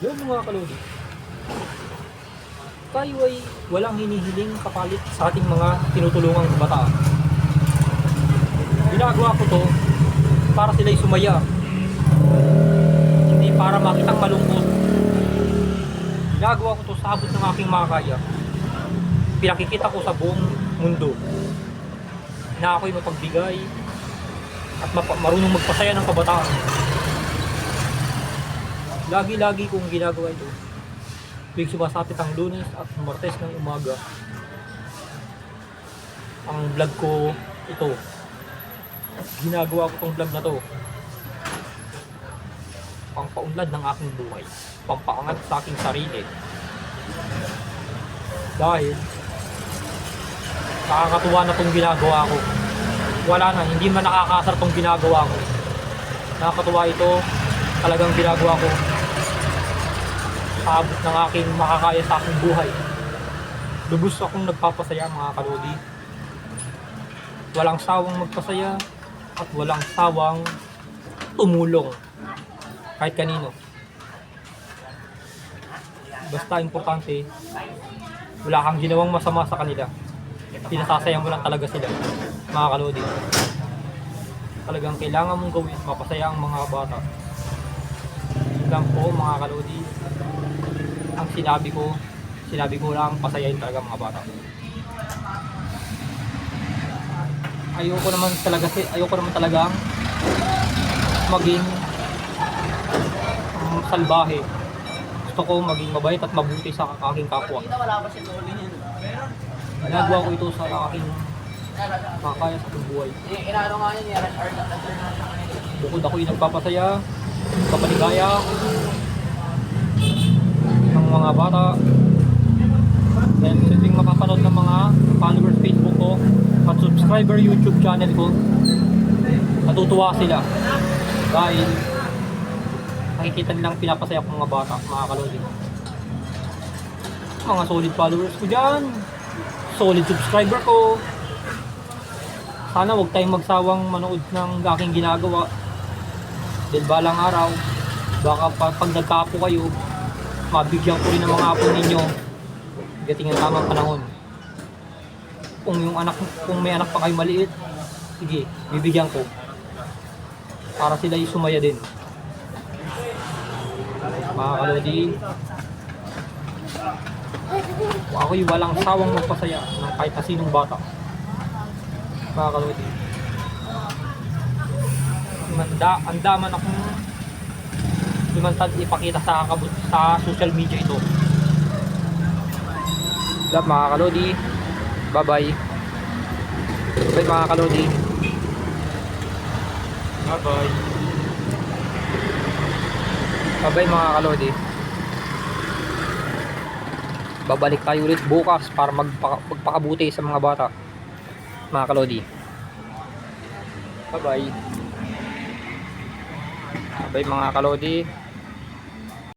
Yun mga kalodi. Tayo ay walang hinihiling kapalit sa ating mga tinutulungang kabataan. Ginagawa ko to para sila'y sumaya. Hindi para makitang malungkot. Ginagawa ko to sa abot ng aking makakaya. Pinakikita ko sa buong mundo na ako'y mapagbigay at marunong magpasaya ng kabataan. Lagi-lagi kong ginagawa ito. Tuwing sumasapit ang Lunes at Martes ng umaga, ang vlog ko ito. Ginagawa ko tong vlog na to pampaunlad ng aking buhay, pampaangat sa aking sarili. Dahil nakakatuwa na tong ginagawa ko. Wala na, hindi man nakakasar tong ginagawa ko. Nakakatuwa ito, talagang ginagawa ko sa abot ng aking makakaya sa aking buhay. Lubos akong nagpapasaya mga kalodi. Walang sawang magpasaya at walang sawang tumulong kahit kanino. Basta importante, wala kang ginawang masama sa kanila. Pinasasaya mo lang talaga sila mga kalodi. Talagang kailangan mong gawin, mapasaya ang mga bata. Yun lang po mga kalodi. Ang sinabi ko lang, pasayahin talaga mga bata. Ayoko naman talagang maging salbahe. Gusto ko maging mabait at mabuti sa aking kapwa. Ginagawa ko ito sa aking makakaya sa aking buhay. Bukod ako'y nagpapasaya, kapaligaya ng mga bata. Dahil tuwing makapanood ng mga followers Facebook ko at subscriber YouTube channel ko, natutuwa sila dahil nakikita nilang pinapasaya ko mga bata, mga kalodi. Mga solid followers ko dyan, solid subscriber ko. Sana huwag tayong magsawang manood ng aking ginagawa. Dahil balang araw, baka pag nagkapo kayo, mabigyan ko rin ng mga apo ninyo dating ang tamang panahon. Kung may anak pa kayo maliit, sige, bibigyan ko para sila sumaya din. Mga kalodi, ako'y walang sawang magpasaya ng kahit na sinong bata. Mga kalodi, andaman akong lumantad ipakita sa social media ito. Love mga kalodi, bye bye. Bye mga kalodi, bye bye. Bye bye mga kalodi. Babalik tayo ulit bukas para magpakabuti sa mga bata, mga kalodi. Bye bye. Bye mga kalodi.